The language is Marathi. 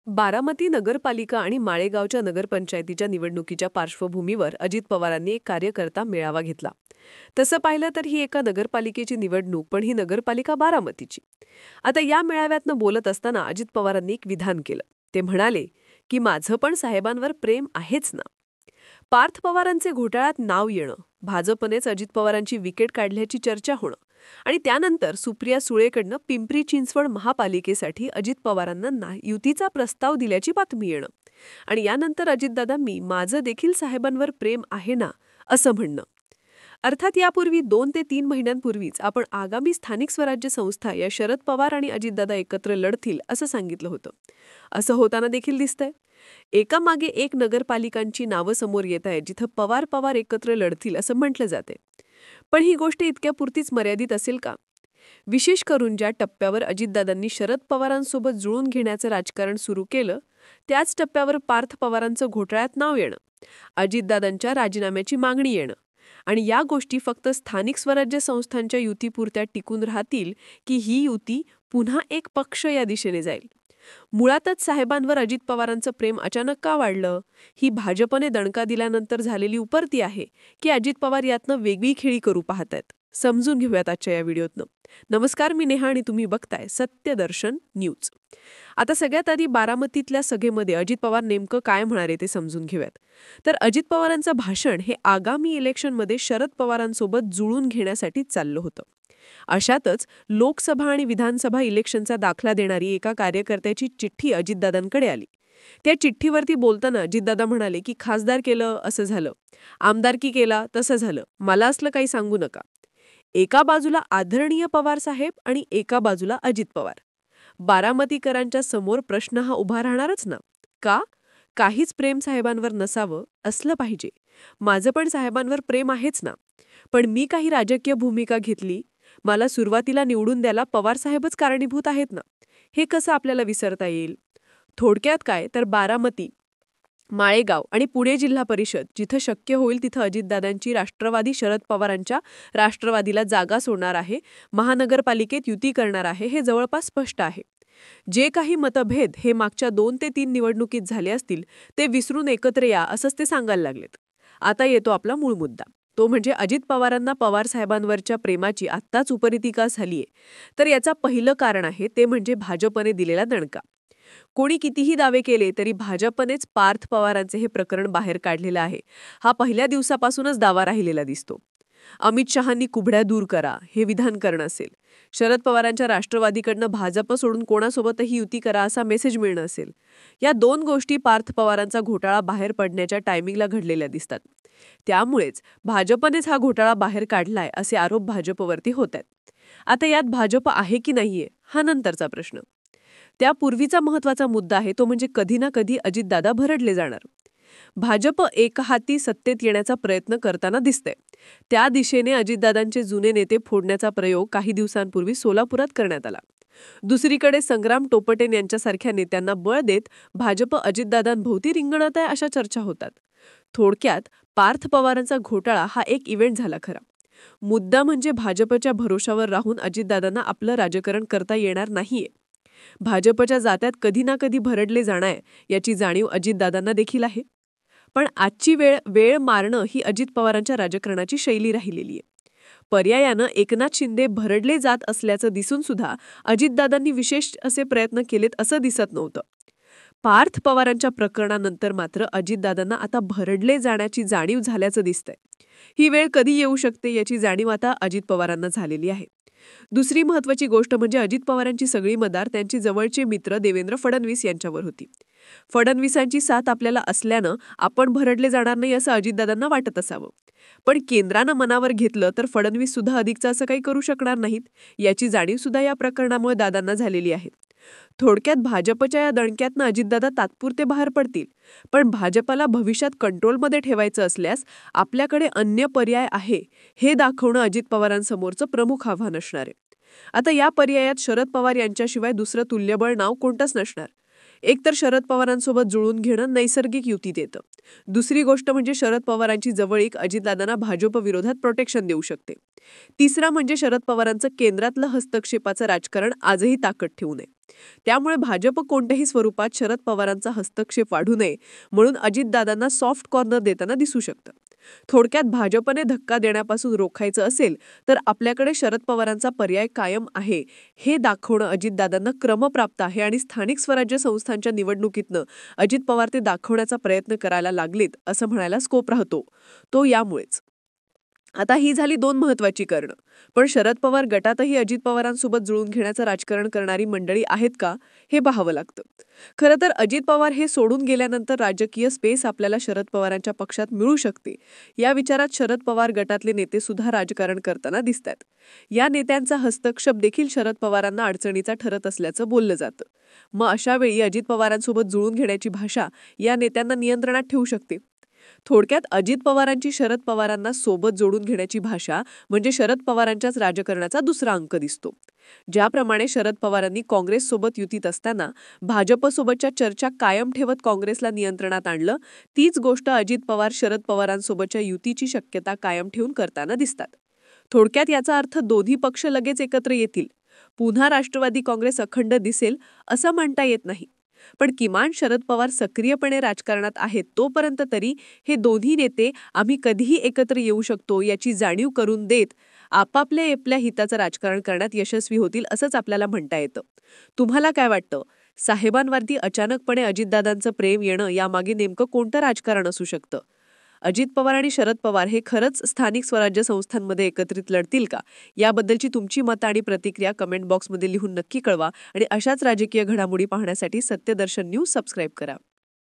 बारामती नगरपालिका आणि माळेगावच्या नगरपंचायतीच्या निवडणुकीच्या पार्श्वभूमीवर अजित पवारांनी एक कार्यकर्ता मेळावा घेतला. तसं पाहिलं तर ही एका नगरपालिकेची निवडणूक, पण ही नगरपालिका बारामतीची. आता या मेळाव्यातनं बोलत असताना अजित पवारांनी एक विधान केलं. ते म्हणाले की माझं पण साहेबांवर प्रेम आहेच ना. पार्थ पवारांचे घोटाळ्यात नाव येणं, भाजपनेच अजित पवारांची विकेट काढल्याची चर्चा होणं आणि त्यानंतर सुप्रिया सुळेकडनं पिंपरी चिंचवड महापालिकेसाठी अजित पवारांना युतीचा प्रस्ताव दिल्याची बातमी येणं आणि यानंतर अजितदादांनी माझं देखील साहेबांवर प्रेम आहे ना असं म्हणणं. अर्थात यापूर्वी 2 ते 3 महिन्यांपूर्वीच आपण आगामी स्थानिक स्वराज्य संस्था या शरद पवार आणि अजितदादा एकत्र लढतील असं सांगितलं होतं. असं होताना देखील दिसतंय. एकामागे एक नगरपालिकांची नावं समोर येत आहेत जिथं पवार पवार एकत्र लढतील असं म्हटलं जाते. पण ही गोष्ट इतक्यापुरतीच मर्यादित असेल का? विशेष करून ज्या टप्प्यावर अजितदादांनी शरद पवारांसोबत जुळून घेण्याचं राजकारण सुरू केलं, त्याच टप्प्यावर पार्थ पवारांचं घोटाळ्यात नाव येणं, अजितदादांच्या राजीनाम्याची मागणी येणं आणि या गोष्टी फक्त स्थानिक स्वराज्य संस्थांच्या युतीपुरत्या टिकून राहतील की ही युती पुन्हा एक पक्ष या दिशेने जाईल? मुळातच साहेबांवर अजित पवारांचं प्रेम अचानक का वाढलं? ही भाजपने दणका दिल्यानंतर झालेली उपरती आहे की अजित पवार यातनं वेगळी खेळी करू पाहतायत? समजून घेऊयात आजच्या या व्हिडिओतनं. नमस्कार, मी नेहा आणि तुम्ही बघताय सत्यदर्शन न्यूज. आता सगळ्यात आधी बारामतीतल्या सभेमध्ये अजित पवार नेमकं काय म्हणाले ते समजून घेऊयात. तर अजित पवारांचं भाषण हे आगामी इलेक्शनमध्ये शरद पवारांसोबत जुळून घेण्यासाठी चाललं होतं. अशातच लोकसभा आणि विधानसभा इलेक्शनचा दाखला देणारी एका कार्यकर्त्याची चिठ्ठी अजितदादांकडे आली. त्या चिठ्ठीवरती बोलताना अजितदादा म्हणाले की खासदार केलं असं झालं, आमदारकी केला तसं झालं, मला असलं काही सांगू नका. एका बाजूला आदरणीय पवार साहेब आणि एका बाजूला अजित पवार. बारामतीकरांच्या समोर प्रश्न हा उभा राहणारच ना. का? काहीच प्रेम साहेबांवर नसावं असलं पाहिजे. माझं पण साहेबांवर प्रेम आहेच ना. पण मी काही राजकीय भूमिका घेतली, मला सुरुवातीला निवडून द्यायला पवार साहेबच कारणीभूत आहेत ना. हे कसं आपल्याला विसरता येईल? थोडक्यात काय तर बारामती, माळेगाव आणि पुणे जिल्हा परिषद जिथं शक्य होईल तिथं अजितदादांची राष्ट्रवादी शरद पवारांच्या राष्ट्रवादीला जागा सोडणार आहे, महानगरपालिकेत युती करणार आहे, हे जवळपास स्पष्ट आहे. जे काही मतभेद हे मागच्या 2 ते 3 निवडणुकीत झाले असतील ते विसरून एकत्र या असंच ते सांगायला लागलेत. आता येतो आपला मूळ मुद्दा. तो म्हणजे अजित पवारांना पवार साहेबांवरच्या प्रेमाची आत्ताच उपरीतिका झालीये. तर याचं पहिलं कारण आहे ते म्हणजे भाजपने दिलेला दणका. कोणी कितीही दावे केले तरी भाजपनेच पार्थ पवारांचे हे प्रकरण बाहेर काढलेलं आहे. हा पहिल्या दिवसापासूनच दावा राहिलेला दिसतो. अमित शहांनी कुबड्या दूर करा हे विधान करणं असेल, शरद पवारांच्या राष्ट्रवादीकडनं भाजप सोडून कोणासोबतही युती करा असा मेसेज मिळणं असेल, या 2 गोष्टी पार्थ पवारांचा घोटाळा बाहेर पडण्याच्या टायमिंगला घडलेल्या दिसतात. त्यामुळेच भाजपनेच हा घोटाळा बाहेर काढलाय असे आरोप भाजपवरती होत आहेत. आता यात भाजप आहे की नाहीये हा नंतरचा प्रश्न. त्यापूर्वीचा महत्वाचा मुद्दा आहे तो म्हणजे कधी ना कधी अजितदादा भरडले जाणार. भाजप एकहाती सत्तेत येण्याचा प्रयत्न करताना दिसतंय. त्या दिशेने अजितदादांचे जुने नेते फोडण्याचा प्रयोग काही दिवसांपूर्वी सोलापुरात करण्यात आला. दुसरीकडे संग्राम टोपटे यांच्यासारख्या नेत्यांना बळ देत भाजप अजितदादांभोवती रिंगणत आहे अशा चर्चा होतात. थोडक्यात पार्थ पवारांचा घोटाळा हा एक इव्हेंट झाला खरा. मुद्दा म्हणजे भाजपच्या भरोशावर राहून अजितदादांना आपलं राजकारण करता येणार नाहीये. भाजपच्या जात्यात कधी ना कधी भरडले जाणार याची जाणीव अजितदादांना देखील आहे. पण आजची वेळ मारणं ही अजित पवारांच्या राजकारणाची शैली राहिलेली आहे. पर्यायानं एकनाथ शिंदे भरडले जात असल्याचं दिसून सुद्धा अजितदादांनी विशेष असे प्रयत्न केलेत असं दिसत नव्हतं. पार्थ पवारांच्या प्रकरणानंतर मात्र अजितदादांना आता भरडले जाण्याची जाणीव झाल्याचं दिसतंय. ही वेळ कधी येऊ शकते याची जाणीव आता अजित पवारांना झालेली आहे. दुसरी महत्वाची गोष्ट म्हणजे अजित पवारांची सगळी मदार त्यांचे जवळचे मित्र देवेंद्र फडणवीस यांच्यावर होती. फडणवीसांची साथ आपल्याला असल्यानं आपण भरडले जाणार नाही असं अजितदादांना वाटत असावं. पण केंद्रानं मनावर घेतलं तर फडणवीस सुद्धा अधिकचं असं काही करू शकणार नाहीत याची जाणीव सुद्धा या प्रकरणामुळे दादांना झालेली आहे. थोडक्यात भाजपच्या या दणक्यातनं अजितदादा तात्पुरते बाहेर पडतील, पण भाजपला भविष्यात कंट्रोलमध्ये ठेवायचं असल्यास आपल्याकडे अन्य पर्याय आहे हे दाखवणं अजित पवारांसमोरचं प्रमुख आव्हान असणार आहे. आता या पर्यायात शरद पवार यांच्याशिवाय दुसरं तुल्यबळ नाव कोणतंच नसणार. एकतर शरद पवारांसोबत जुळून घेणं नैसर्गिक युतीत येतं. दुसरी गोष्ट म्हणजे शरद पवारांची जवळीक अजितदादांना भाजप विरोधात प्रोटेक्शन देऊ शकते. तिसरा म्हणजे शरद पवारांचं केंद्रातलं हस्तक्षेपाचं राजकारण आजही ताकद ठेवू नये. त्यामुळे भाजप कोणत्याही स्वरूपात शरद पवारांचा हस्तक्षेप वाढू नये म्हणून अजितदादांना सॉफ्ट कॉर्नर देताना दिसू शकतं. थोडक्यात भाजपने धक्का देण्यापासून रोखायचं असेल तर आपल्याकडे शरद पवारांचा पर्याय कायम आहे हे दाखवणं अजितदादांना क्रमप्राप्त आहे आणि स्थानिक स्वराज्य संस्थांच्या निवडणुकीतनं अजित पवार ते दाखवण्याचा प्रयत्न करायला लागलेत असं म्हणायला स्कोप राहतो. तो यामुळेच. आता ही झाली दोन महत्वाची कारणं. पण शरद पवार गटातही अजित पवारांसोबत जुळून घेण्याचं राजकारण करणारी मंडळी आहेत का हे पाहावं लागतं. खरं तर अजित पवार हे सोडून गेल्यानंतर राजकीय स्पेस आपल्याला शरद पवारांच्या पक्षात मिळू शकते या विचारात शरद पवार गटातले नेते सुद्धा राजकारण करताना दिसतात. या नेत्यांचा हस्तक्षेप देखील शरद पवारांना अडचणीचा ठरत असल्याचं बोललं जातं. मग अशा वेळी अजित पवारांसोबत जुळून घेण्याची भाषा या नेत्यांना नियंत्रणात ठेवू शकते. थोडक्यात अजित पवारांची शरद पवारांना सोबत जोडून घेण्याची भाषा म्हणजे शरद पवारांच्याच राजकारणाचा दुसरा अंक दिसतो. ज्याप्रमाणे शरद पवारांनी काँग्रेससोबत युतीत असताना भाजपसोबतच्या चर्चा कायम ठेवत काँग्रेसला नियंत्रणात आणलं, तीच गोष्ट अजित पवार शरद पवारांसोबतच्या युतीची शक्यता कायम ठेवून करताना दिसतात. थोडक्यात याचा अर्थ दोन्ही पक्ष लगेच एकत्र येतील, पुन्हा राष्ट्रवादी काँग्रेस अखंड दिसेल असं म्हणता येत नाही. पण किमान शरद पवार सक्रियपणे राजकारणात आहेत तोपर्यंत तरी हे दोन्ही नेते आम्ही कधीही एकत्र येऊ शकतो याची जाणीव करून देत आपापल्या आपल्या हिताचं राजकारण करण्यात यशस्वी होतील असंच आपल्याला म्हणता येतं. तुम्हाला काय वाटतं? साहेबांवरती अचानकपणे अजितदादांचं प्रेम येणं यामागे नेमकं कोणतं राजकारण असू शकतं? अजित पवार आणि शरद पवार हे खरंच स्थानिक स्वराज्य संस्थांमध्ये एकत्रित लढतील का? याबद्दलची तुमची मतं आणि प्रतिक्रिया कमेंट बॉक्समध्ये लिहून नक्की कळवा आणि अशाच राजकीय घडामोडी पाहण्यासाठी सत्यदर्शन न्यूज सबस्क्राईब करा.